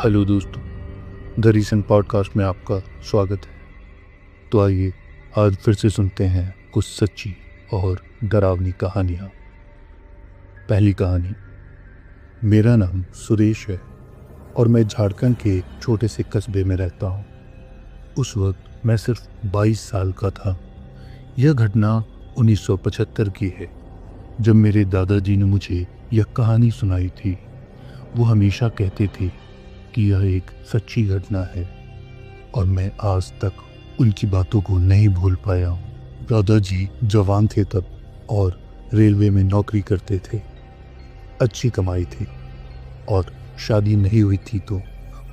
Hello दोस्तों, the recent podcast में आपका स्वागत है। तो आइए आज फिर से सुनते हैं कुछ सच्ची और डरावनी कहानियाँ। पहली कहानी। मेरा नाम सुरेश है और मैं झारखंड के एक छोटे से कस्बे में रहता हूँ। उस वक्त मैं सिर्फ 22 साल का था। यह घटना 1975 की है, जब मेरे दादाजी ने मुझे यह कहानी सुनाई थी। वो हमेशा कहते थे कि यह एक सच्ची घटना है और मैं आज तक उनकी बातों को नहीं भूल पाया हूँ। दादाजी जवान थे तब और रेलवे में नौकरी करते थे। अच्छी कमाई थी और शादी नहीं हुई थी, तो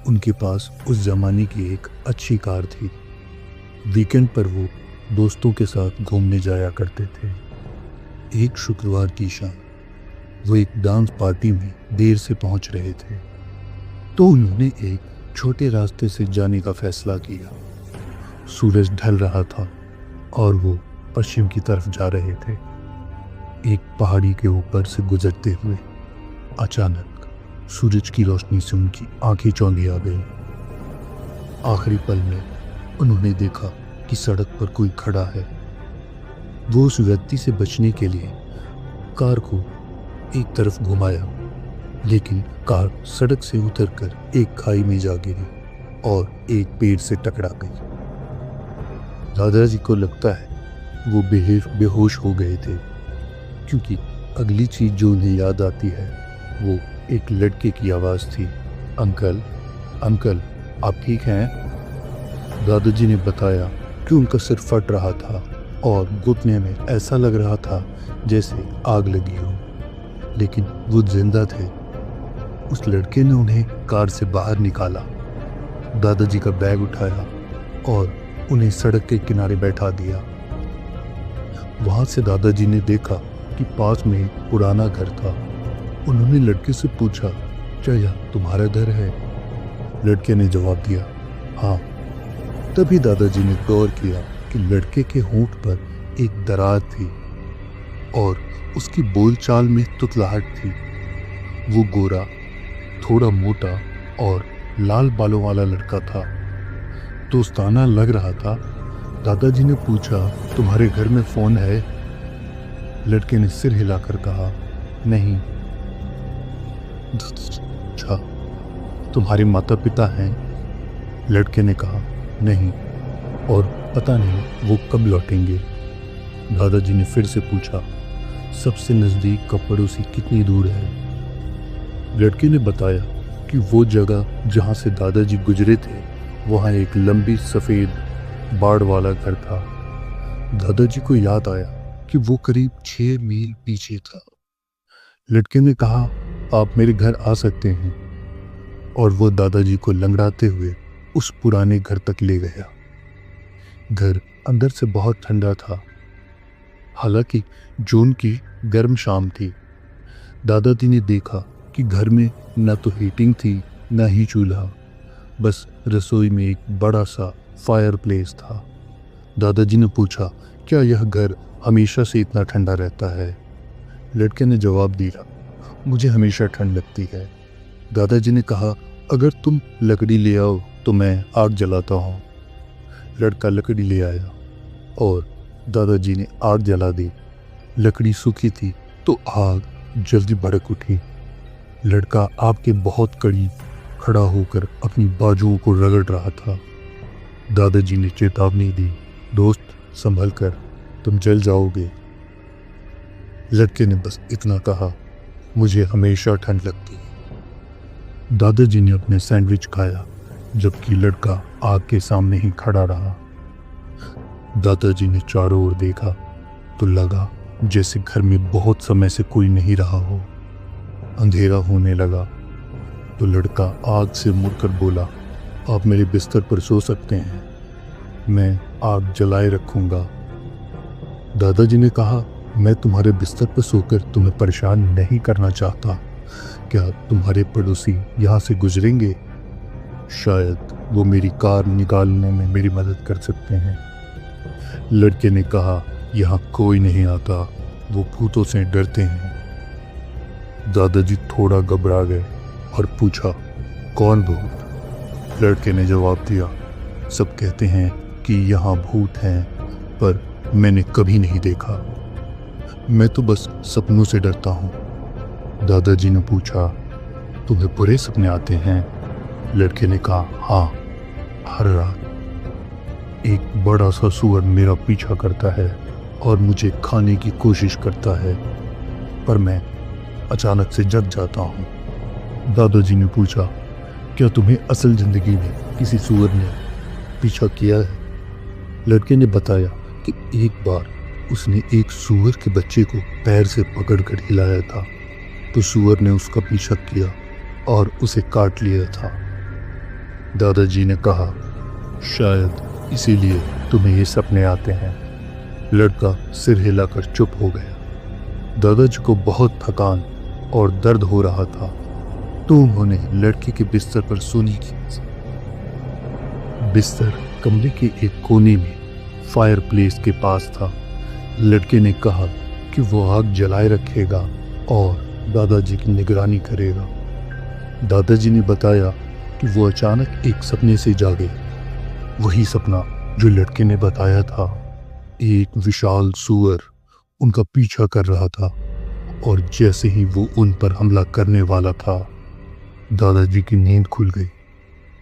उनके पास उस ज़माने की एक अच्छी कार थी। वीकेंड पर वो दोस्तों के साथ घूमने जाया करते थे। एक शुक्रवार की शाम वो एक डांस पार्टी में देर से पहुंच रहे थे, तो उन्होंने एक छोटे रास्ते से जाने का फैसला किया। सूरज ढल रहा था और वो पश्चिम की तरफ जा रहे थे। एक पहाड़ी के ऊपर से गुजरते हुए अचानक सूरज की रोशनी से उनकी आंखें चौंधी आ गई। आखिरी पल में उन्होंने देखा कि सड़क पर कोई खड़ा है। वो उस व्यक्ति से बचने के लिए कार को एक तरफ घुमाया, लेकिन कार सड़क से उतरकर एक खाई में जा गिरी और एक पेड़ से टकरा गई। दादाजी को लगता है वो बेहोश हो गए थे, क्योंकि अगली चीज जो उन्हें याद आती है वो एक लड़के की आवाज़ थी, अंकल अंकल आप ठीक हैं? दादाजी ने बताया कि उनका सिर फट रहा था और घुटने में ऐसा लग रहा था जैसे आग लगी हो, लेकिन वो जिंदा थे। उस लड़के ने उन्हें कार से बाहर निकाला, दादाजी का बैग उठाया और उन्हें सड़क के किनारे बैठा दिया। वहां से दादाजी ने देखा कि पास में एक पुराना घर था। उन्होंने लड़के से पूछा, क्या यह तुम्हारा घर है? लड़के ने जवाब दिया, हाँ। तभी दादाजी ने गौर किया कि लड़के के होंठ पर एक दरार थी और उसकी बोलचाल में तुतलाहट थी। वो गोरा, थोड़ा मोटा और लाल बालों वाला लड़का था, दोस्ताना लग रहा था। दादाजी ने पूछा, तुम्हारे घर में फोन है? लड़के ने सिर हिलाकर कहा, नहीं। अच्छा, तुम्हारे माता पिता हैं? लड़के ने कहा, नहीं, और पता नहीं वो कब लौटेंगे। दादाजी ने फिर से पूछा, सबसे नज़दीक का पड़ोसी कितनी दूर है? लड़के ने बताया कि वो जगह जहाँ से दादाजी गुजरे थे वहाँ एक लंबी सफ़ेद बाड़ वाला घर था। दादाजी को याद आया कि वो करीब 6 मील पीछे था। लड़के ने कहा, आप मेरे घर आ सकते हैं, और वो दादाजी को लंगड़ाते हुए उस पुराने घर तक ले गया। घर अंदर से बहुत ठंडा था, हालांकि जून की गर्म शाम थी। दादाजी ने देखा कि घर में न तो हीटिंग थी न ही चूल्हा, बस रसोई में एक बड़ा सा फायरप्लेस था। दादाजी ने पूछा, क्या यह घर हमेशा से इतना ठंडा रहता है? लड़के ने जवाब दिया, मुझे हमेशा ठंड लगती है। दादाजी ने कहा, अगर तुम लकड़ी ले आओ तो मैं आग जलाता हूँ। लड़का लकड़ी ले आया और दादाजी ने आग जला दी। लकड़ी सूखी थी तो आग जल्दी भड़क उठी। लड़का आग के बहुत करीब खड़ा होकर अपनी बाजुओं को रगड़ रहा था। दादाजी ने चेतावनी दी, दोस्त संभल कर, तुम जल जाओगे। लड़के ने बस इतना कहा, मुझे हमेशा ठंड लगती है। दादाजी ने अपने सैंडविच खाया, जबकि लड़का आग के सामने ही खड़ा रहा। दादाजी ने चारों ओर देखा तो लगा जैसे घर में बहुत समय से कोई नहीं रहा हो। अंधेरा होने लगा तो लड़का आग से मुड़कर बोला, आप मेरे बिस्तर पर सो सकते हैं, मैं आग जलाए रखूंगा। दादाजी ने कहा, मैं तुम्हारे बिस्तर पर सोकर तुम्हें परेशान नहीं करना चाहता। क्या तुम्हारे पड़ोसी यहाँ से गुजरेंगे? शायद वो मेरी कार निकालने में मेरी मदद कर सकते हैं। लड़के ने कहा, यहाँ कोई नहीं आता, वो भूतों से डरते हैं। दादाजी थोड़ा घबरा गए और पूछा, कौन भूत? लड़के ने जवाब दिया, सब कहते हैं कि यहाँ भूत हैं, पर मैंने कभी नहीं देखा। मैं तो बस सपनों से डरता हूँ। दादाजी ने पूछा, तुम्हें बुरे सपने आते हैं? लड़के ने कहा, हाँ, हर रात एक बड़ा सा सूअर मेरा पीछा करता है और मुझे खाने की कोशिश करता है, पर मैं अचानक से जग जाता हूँ। दादाजी ने पूछा, क्या तुम्हें असल जिंदगी में किसी सूअर ने पीछा किया है? लड़के ने बताया कि एक बार उसने एक सूअर के बच्चे को पैर से पकड़कर हिलाया था, तो सूअर ने उसका पीछा किया और उसे काट लिया था। दादाजी ने कहा, शायद इसीलिए तुम्हें ये सपने आते हैं। लड़का सिर हिलाकर चुप हो गया। दादाजी को बहुत थकान और दर्द हो रहा था, तो उन्होंने लड़के के बिस्तर पर सोने की। बिस्तर कमरे के एक कोने में फायर प्लेस के पास था। लड़के ने कहा कि वो आग जलाए रखेगा और दादाजी की निगरानी करेगा। दादाजी ने बताया कि वो अचानक एक सपने से जागे। वही सपना जो लड़के ने बताया था। एक विशाल सूअर उनका पीछा कर रहा था और जैसे ही वो उन पर हमला करने वाला था, दादाजी की नींद खुल गई।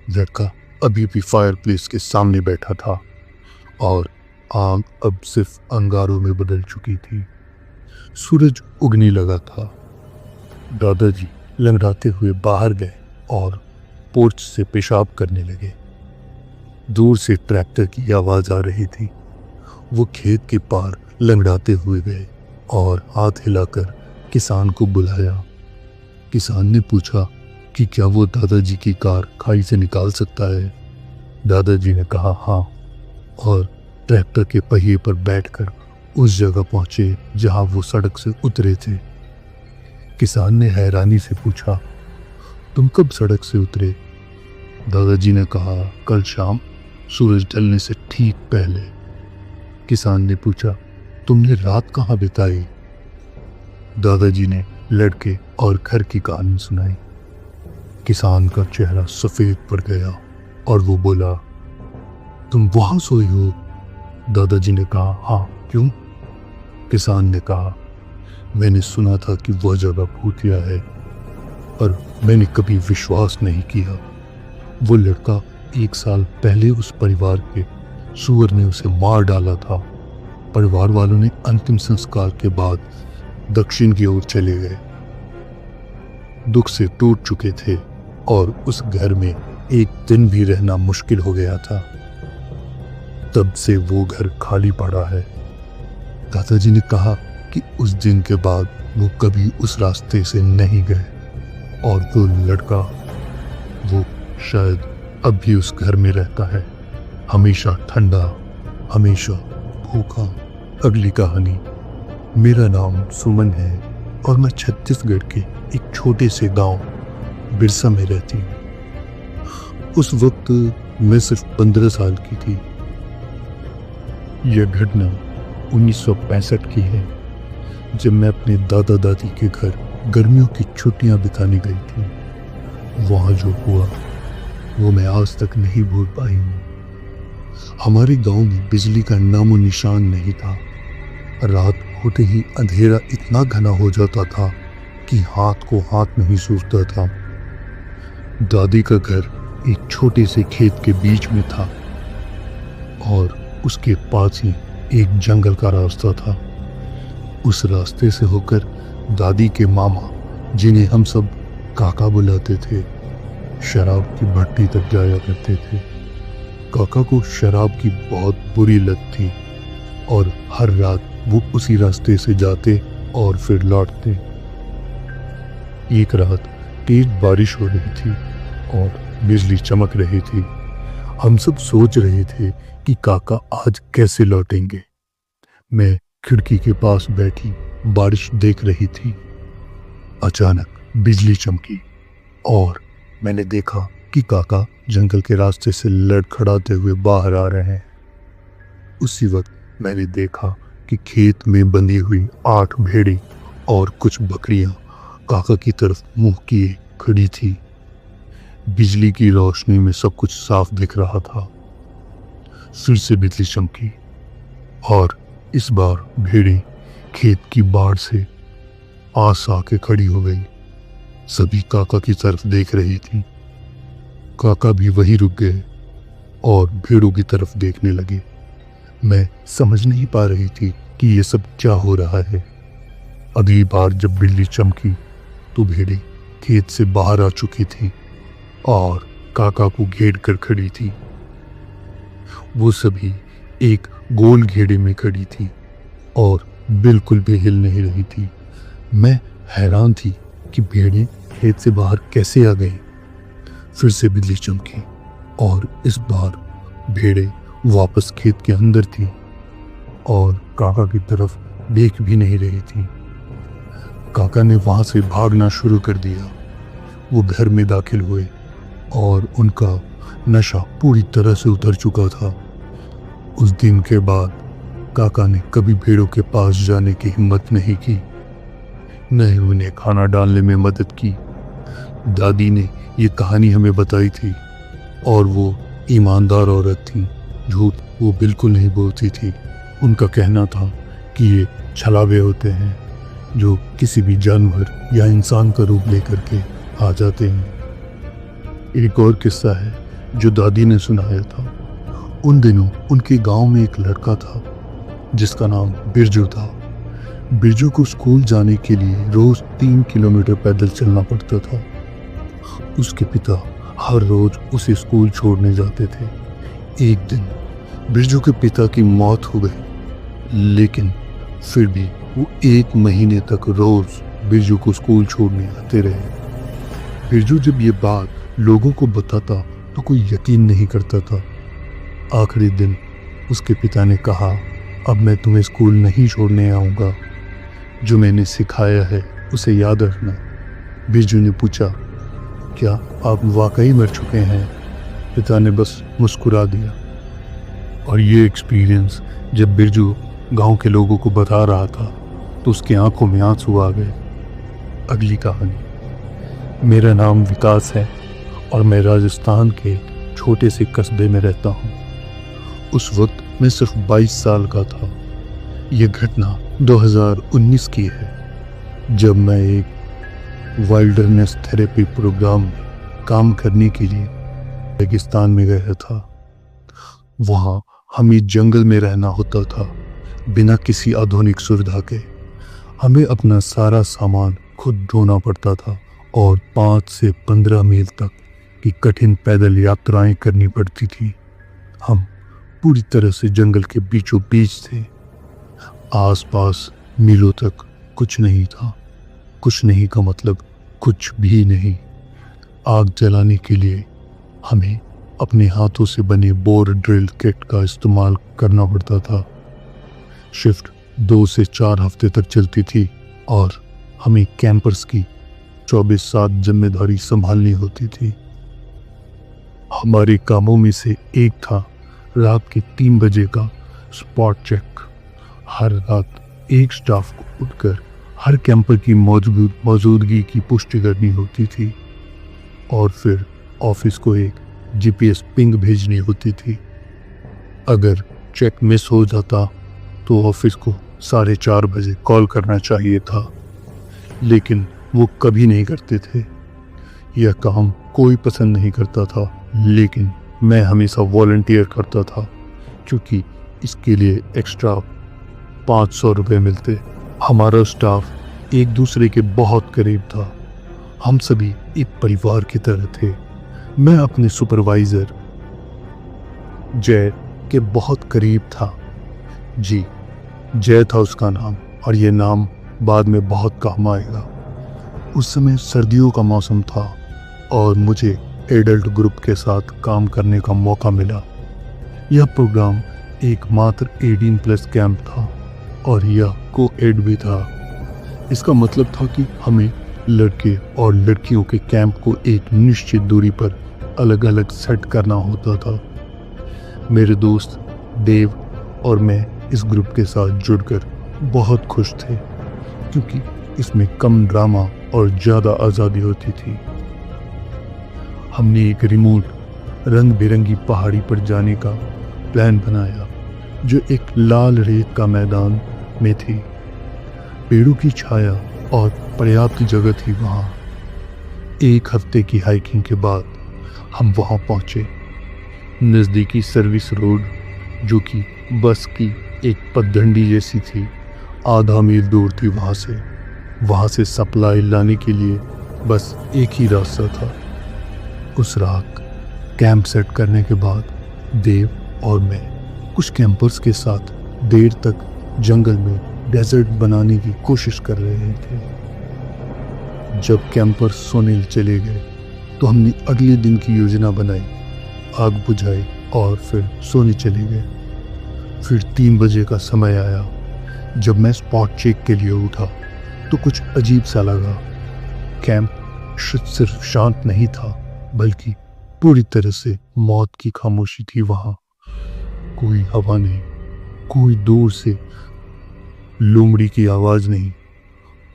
लड़का अभी भी फायर प्लेस के सामने बैठा था और आग अब सिर्फ अंगारों में बदल चुकी थी। सूरज उगने लगा था। दादाजी लंगड़ाते हुए बाहर गए और पोर्च से पेशाब करने लगे। दूर से ट्रैक्टर की आवाज आ रही थी। वो खेत के पार लंगड़ाते हुए गए और हाथ हिलाकर किसान को बुलाया। किसान ने पूछा कि क्या वो दादाजी की कार खाई से निकाल सकता है? दादाजी ने कहा, हाँ, और ट्रैक्टर के पहिए पर बैठकर उस जगह पहुंचे जहां वो सड़क से उतरे थे। किसान ने हैरानी से पूछा, तुम कब सड़क से उतरे? दादाजी ने कहा, कल शाम सूरज ढलने से ठीक पहले। किसान ने पूछा, तुमने रात कहाँ बिताई? दादाजी ने लड़के और घर की कहानी सुनाई। किसान का चेहरा सफेद पड़ गया और वो बोला, तुम वहां सोई हो? दादाजी ने कहा, हाँ, क्यों? किसान ने कहा, मैंने सुना था कि वह जगह भूतिया है, पर मैंने कभी विश्वास नहीं किया। वो लड़का 1 साल पहले उस परिवार के सूअर ने उसे मार डाला था। परिवार वालों ने अंतिम संस्कार के बाद दक्षिण की ओर चले गए। दुख से टूट चुके थे और उस घर में एक दिन भी रहना मुश्किल हो गया था। तब से वो घर खाली पड़ा है। दादाजी ने कहा कि उस दिन के बाद वो कभी उस रास्ते से नहीं गए और वो लड़का, वो शायद अब भी उस घर में रहता है, हमेशा ठंडा, हमेशा भूखा। अगली कहानी। मेरा नाम सुमन है और मैं छत्तीसगढ़ के एक छोटे से गांव बिरसा में रहती हूँ। उस वक्त मैं सिर्फ 15 साल की थी। यह घटना 1965 की है, जब मैं अपने दादा दादी के घर गर्मियों की छुट्टियां बिताने गई थी। वहाँ जो हुआ वो मैं आज तक नहीं भूल पाई हूँ। हमारे गांव में बिजली का नामो निशान नहीं था। रात होते ही अंधेरा इतना घना हो जाता था कि हाथ को हाथ नहीं सूझता था। दादी का घर एक छोटे से खेत के बीच में था और उसके पास ही एक जंगल का रास्ता था। उस रास्ते से होकर दादी के मामा, जिन्हें हम सब काका बुलाते थे, शराब की भट्टी तक जाया करते थे। काका को शराब की बहुत बुरी लत थी और हर रात वो उसी रास्ते से जाते और फिर लौटते। एक रात तेज बारिश हो रही थी और बिजली चमक रही थी। हम सब सोच रहे थे कि काका आज कैसे लौटेंगे। मैं खिड़की के पास बैठी बारिश देख रही थी। अचानक बिजली चमकी और मैंने देखा कि काका जंगल के रास्ते से लड़खड़ाते हुए बाहर आ रहे हैं। उसी वक्त मैंने देखा कि खेत में बंधी हुई 8 भेड़ी और कुछ बकरियां काका की तरफ मुंह किए खड़ी थी। बिजली की रोशनी में सब कुछ साफ दिख रहा था। फिर से बिजली चमकी और इस बार भेड़ें खेत की बाढ़ से आस आके खड़ी हो गई। सभी काका की तरफ देख रही थी। काका भी वहीं रुक गए और भेड़ों की तरफ देखने लगे। मैं समझ नहीं पा रही थी कि ये सब क्या हो रहा है। अगली बार जब बिजली चमकी तो भेड़ें खेत से बाहर आ चुकी थी और काका को घेर कर खड़ी थी। वो सभी एक गोल घेरे में खड़ी थी और बिल्कुल भी हिल नहीं रही थी। मैं हैरान थी कि भेड़ें खेत से बाहर कैसे आ गई। फिर से बिजली चमकी और इस बार भेड़ें वापस खेत के अंदर थी और काका की तरफ देख भी नहीं रही थी। काका ने वहां से भागना शुरू कर दिया। वो घर में दाखिल हुए और उनका नशा पूरी तरह से उतर चुका था। उस दिन के बाद काका ने कभी भेड़ों के पास जाने की हिम्मत नहीं की, न ही उन्हें खाना डालने में मदद की। दादी ने ये कहानी हमें बताई थी और वो ईमानदार औरत थी। झूठ वो बिल्कुल नहीं बोलती थी। उनका कहना था कि ये छलावे होते हैं जो किसी भी जानवर या इंसान का रूप लेकर के आ जाते हैं। एक और किस्सा है जो दादी ने सुनाया था। उन दिनों उनके गांव में एक लड़का था जिसका नाम बिरजू था। बिरजू को स्कूल जाने के लिए रोज 3 किलोमीटर पैदल चलना पड़ता था। उसके पिता हर रोज उसे स्कूल छोड़ने जाते थे। एक दिन बिरजू के पिता की मौत हो गई, लेकिन फिर भी वो 1 महीने तक रोज बिरजू को स्कूल छोड़ने आते रहे। बिरजू जब ये बात लोगों को बताता तो कोई यकीन नहीं करता था। आखिरी दिन उसके पिता ने कहा, अब मैं तुम्हें स्कूल नहीं छोड़ने आऊँगा। जो मैंने सिखाया है उसे याद रखना। बिरजू ने पूछा, क्या आप वाकई मर चुके हैं? पिता ने बस मुस्कुरा दिया। और ये एक्सपीरियंस जब बिरजू गांव के लोगों को बता रहा था तो उसकी आंखों में आंसू आ गए। अगली कहानी। मेरा नाम विकास है और मैं राजस्थान के छोटे से कस्बे में रहता हूँ। उस वक्त मैं सिर्फ 22 साल का था। यह घटना 2019 की है, जब मैं एक वाइल्डरनेस थेरेपी प्रोग्राम में काम करने के लिए रेगिस्तान में गया था। वहाँ हमें जंगल में रहना होता था, बिना किसी आधुनिक सुविधा के। हमें अपना सारा सामान खुद ढोना पड़ता था और 5 से 15 मील तक की कठिन पैदल यात्राएं करनी पड़ती थी। हम पूरी तरह से जंगल के बीचों बीच थे। आसपास मीलों तक कुछ नहीं था। कुछ नहीं का मतलब कुछ भी नहीं। आग जलाने के लिए हमें अपने हाथों से बने बोर ड्रिल किट का इस्तेमाल करना पड़ता था। शिफ्ट 2 से 4 हफ्ते तक चलती थी और हमें कैंपर्स की 24/7 जिम्मेदारी संभालनी होती थी। हमारे कामों में से एक था रात के 3 बजे का स्पॉट चेक। हर रात एक स्टाफ को उठकर हर कैंपर की मौजूदगी की पुष्टि करनी होती थी और फिर ऑफिस को एक जीपीएस पिंग भेजनी होती थी। अगर चेक मिस हो जाता तो ऑफिस को 4:30 बजे कॉल करना चाहिए था, लेकिन वो कभी नहीं करते थे। यह काम कोई पसंद नहीं करता था, लेकिन मैं हमेशा वॉलंटियर करता था क्योंकि इसके लिए एक्स्ट्रा 500 रुपये मिलते। हमारा स्टाफ एक दूसरे के बहुत करीब था। हम सभी एक परिवार की तरह थे। मैं अपने सुपरवाइज़र जय के बहुत करीब था। जी, जय था उसका नाम, और ये नाम बाद में बहुत काम आएगा। उस समय सर्दियों का मौसम था और मुझे एडल्ट ग्रुप के साथ काम करने का मौका मिला। यह प्रोग्राम एकमात्र 18+ कैंप था और यह को-एड भी था। इसका मतलब था कि हमें लड़के और लड़कियों के कैंप को एक निश्चित दूरी पर अलग अलग सेट करना होता था। मेरे दोस्त देव और मैं इस ग्रुप के साथ जुड़कर बहुत खुश थे क्योंकि इसमें कम ड्रामा और ज़्यादा आज़ादी होती थी। हमने एक रिमोट रंग बिरंगी पहाड़ी पर जाने का प्लान बनाया जो एक लाल रेत का मैदान में थी। पेड़ों की छाया और पर्याप्त जगह थी वहाँ। एक हफ्ते की हाइकिंग के बाद हम वहाँ पहुँचे। नज़दीकी सर्विस रोड जो कि बस की एक पगडंडी जैसी थी, आधा मील दूर थी वहाँ से सप्लाई लाने के लिए बस एक ही रास्ता था। उस रात कैंप सेट करने के बाद देव और मैं कुछ कैंपर्स के साथ देर तक जंगल में डेजर्ट बनाने की कोशिश कर रहे थे। जब कैंपर्स सोने चले गए तो हमने अगले दिन की योजना बनाई, आग बुझाई और फिर सोने चले गए। फिर 3 बजे का समय आया। जब मैं स्पॉट चेक के लिए उठा तो कुछ अजीब सा लगा। कैंप सिर्फ शांत नहीं था बल्कि पूरी तरह से मौत की खामोशी थी वहाँ। कोई हवा नहीं, कोई दूर से लोमड़ी की आवाज़ नहीं,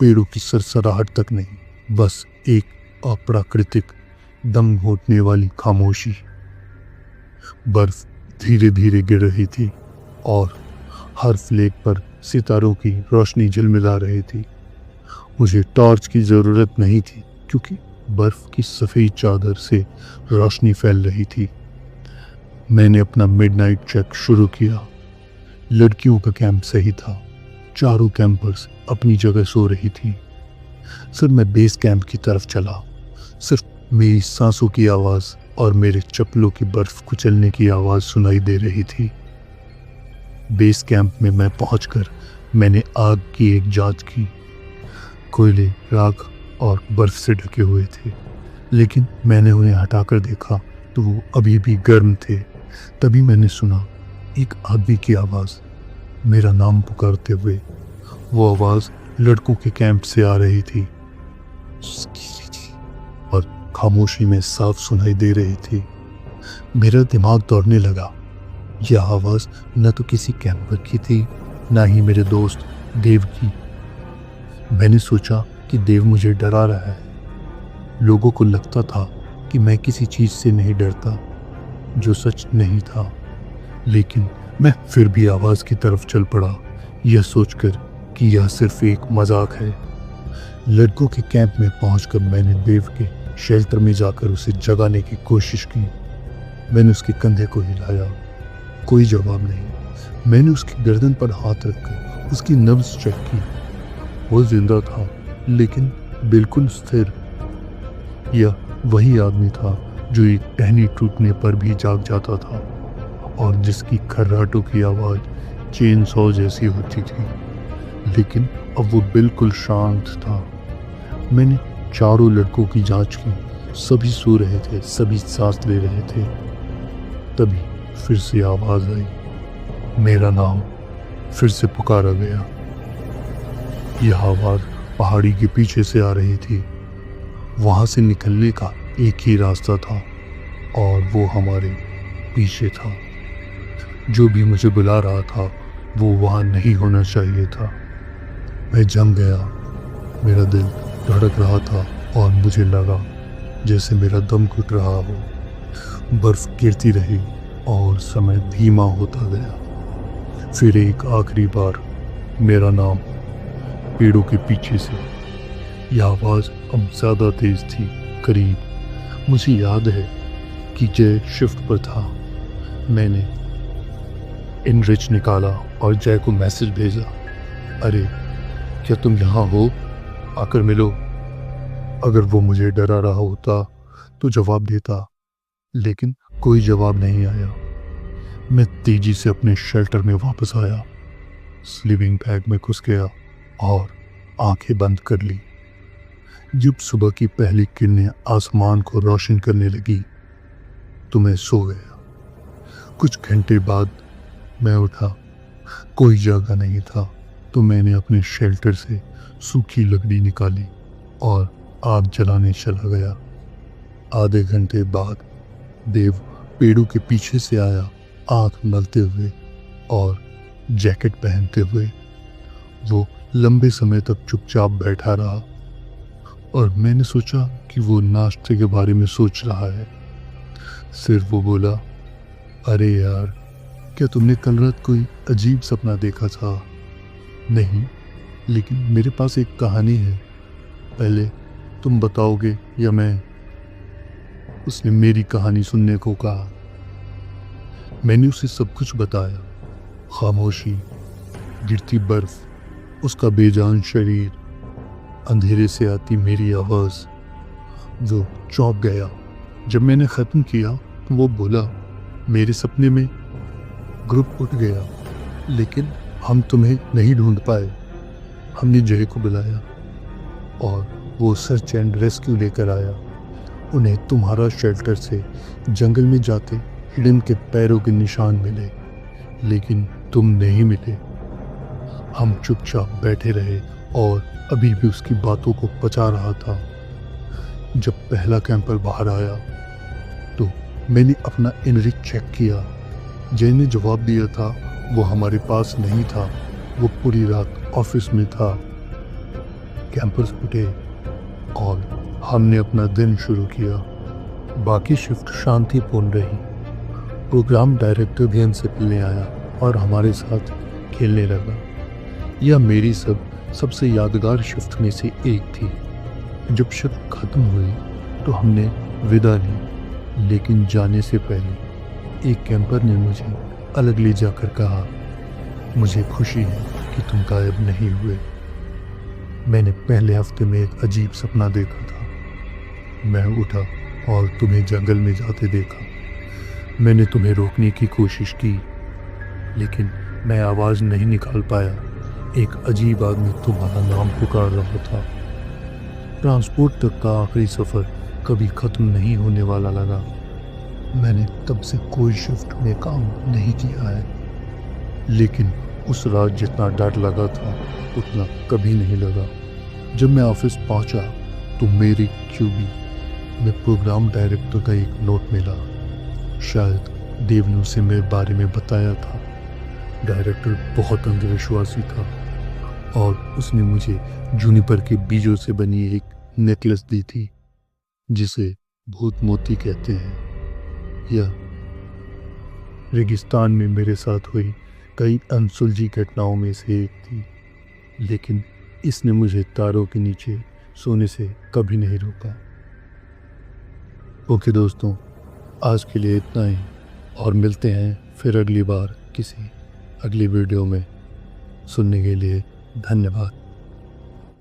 पेड़ों की सरसराहट तक नहीं, बस एक अप्राकृतिक दम घोटने वाली खामोशी। बर्फ धीरे धीरे गिर रही थी और हर फ्लेक पर सितारों की रोशनी झिलमिला रही थी। मुझे टॉर्च की ज़रूरत नहीं थी क्योंकि बर्फ की सफ़ेद चादर से रोशनी फैल रही थी। मैंने अपना मिडनाइट चेक शुरू किया। लड़कियों का कैंप सही था। चारों कैंपर्स अपनी जगह सो रही थी। फिर मैं बेस कैंप की तरफ चला। सिर्फ मेरी सांसों की आवाज़ और मेरे चप्पलों की बर्फ कुचलने की आवाज़ सुनाई दे रही थी। बेस कैंप में मैं पहुंचकर मैंने आग की एक जांच की। कोयले, राख और बर्फ से ढके हुए थे, लेकिन मैंने उन्हें हटाकर देखा तो वो अभी भी गर्म थे। तभी मैंने सुना एक आदमी की आवाज़, मेरा नाम पुकारते हुए। वो आवाज़ लड़कों के कैंप से आ रही थी और खामोशी में साफ सुनाई दे रही थी। मेरा दिमाग दौड़ने लगा। यह आवाज़ न तो किसी कैंपर की थी, न ही मेरे दोस्त देव की। मैंने सोचा कि देव मुझे डरा रहा है। लोगों को लगता था कि मैं किसी चीज़ से नहीं डरता, जो सच नहीं था। लेकिन मैं फिर भी आवाज़ की तरफ चल पड़ा, यह सोचकर कि यह सिर्फ एक मजाक है। लड़कों के कैंप में पहुंचकर मैंने देव के शेल्टर में जाकर उसे जगाने की कोशिश की। मैंने उसके कंधे को हिलाया, कोई जवाब नहीं। मैंने उसकी गर्दन पर हाथ रखकर उसकी नब्ज़ चेक की। वो जिंदा था, लेकिन बिल्कुल स्थिर। यह वही आदमी था जो एक टहनी टूटने पर भी जाग जाता था और जिसकी खर्राटों की आवाज़ चेन सॉ जैसी होती थी। लेकिन अब वो बिल्कुल शांत था। मैंने चारों लड़कों की जांच की। सभी सो रहे थे, सभी सांस ले रहे थे। तभी फिर से आवाज़ आई। मेरा नाम फिर से पुकारा गया। यह आवाज़ पहाड़ी के पीछे से आ रही थी। वहाँ से निकलने का एक ही रास्ता था और वो हमारे पीछे था। जो भी मुझे बुला रहा था वो वहाँ नहीं होना चाहिए था। मैं जम गया। मेरा दिल धड़क रहा था और मुझे लगा जैसे मेरा दम घुट रहा हो। बर्फ गिरती रही और समय धीमा होता गया। फिर एक आखिरी बार मेरा नाम पेड़ों के पीछे से। यह आवाज़ अब ज़्यादा तेज थी, करीब। मुझे याद है कि जय शिफ्ट पर था। मैंने इनरिच निकाला और जय को मैसेज भेजा, अरे क्या तुम यहाँ हो, आकर मिलो। अगर वो मुझे डरा रहा होता तो जवाब देता, लेकिन कोई जवाब नहीं आया। मैं तेजी से अपने शेल्टर में वापस आया, स्लीपिंग बैग में घुस गया और आंखें बंद कर ली। जब सुबह की पहली किरणें आसमान को रोशन करने लगी तो मैं सो गया। कुछ घंटे बाद मैं उठा, कोई जगह नहीं था, तो मैंने अपने शेल्टर से सूखी लकड़ी निकाली और आग जलाने चला गया। आधे घंटे बाद देव पेड़ों के पीछे से आया, आँख मलते हुए और जैकेट पहनते हुए। वो लंबे समय तक चुपचाप बैठा रहा और मैंने सोचा कि वो नाश्ते के बारे में सोच रहा है। सिर्फ वो बोला, अरे यार, क्या तुमने कल रात कोई अजीब सपना देखा था? नहीं, लेकिन मेरे पास एक कहानी है, पहले तुम बताओगे या मैं? उसने मेरी कहानी सुनने को कहा। मैंने उसे सब कुछ बताया। खामोशी, गिरती बर्फ, उसका बेजान शरीर, अंधेरे से आती मेरी आवाज़। वो चौंक गया। जब मैंने ख़त्म किया तो वो बोला, मेरे सपने में ग्रुप उठ गया, लेकिन हम तुम्हें नहीं ढूंढ पाए। हमने जय को बुलाया और वो सर्च एंड रेस्क्यू लेकर आया। उन्हें तुम्हारा शेल्टर से जंगल में जाते हिडन के पैरों के निशान मिले, लेकिन तुम नहीं मिले। हम चुपचाप बैठे रहे और अभी भी उसकी बातों को पचा रहा था। जब पहला कैंपर बाहर आया तो मैंने अपना इनरिच चेक किया। जय ने जवाब दिया था वो हमारे पास नहीं था, वो पूरी रात ऑफिस में था। कैंपर्स उठे और हमने अपना दिन शुरू किया। बाकी शिफ्ट शांतिपूर्ण रही। प्रोग्राम डायरेक्टर भी हमसे मिलने आया और हमारे साथ खेलने लगा। यह मेरी सबसे यादगार शिफ्ट में से एक थी। जब शिफ्ट खत्म हुई तो हमने विदा ली, लेकिन जाने से पहले एक कैंपर ने मुझे अलग ले जाकर कहा, मुझे खुशी है कि तुम गायब नहीं हुए। मैंने पहले हफ्ते में एक अजीब सपना देखा था। मैं उठा और तुम्हें जंगल में जाते देखा। मैंने तुम्हें रोकने की कोशिश की, लेकिन मैं आवाज़ नहीं निकाल पाया। एक अजीब आदमी तुम्हारा नाम पुकार रहा था। ट्रांसपोर्ट तक का आखिरी सफ़र कभी ख़त्म नहीं होने वाला लगा। मैंने तब से कोई शिफ्ट में काम नहीं किया है, लेकिन उस रात जितना डर लगा था उतना कभी नहीं लगा। जब मैं ऑफिस पहुंचा तो मेरी क्यूबी में प्रोग्राम डायरेक्टर का एक नोट मिला। शायद देव ने उसे मेरे बारे में बताया था। डायरेक्टर बहुत अंधविश्वासी था और उसने मुझे जूनिपर के बीजों से बनी एक नेकलेस दी थी, जिसे भूत मोती कहते हैं। यह रेगिस्तान में मेरे साथ हुई कई अनसुलझी घटनाओं में से एक थी, लेकिन इसने मुझे तारों के नीचे सोने से कभी नहीं रोका। ओके दोस्तों, आज के लिए इतना ही, और मिलते हैं फिर अगली बार किसी अगली वीडियो में। सुनने के लिए धन्यवाद।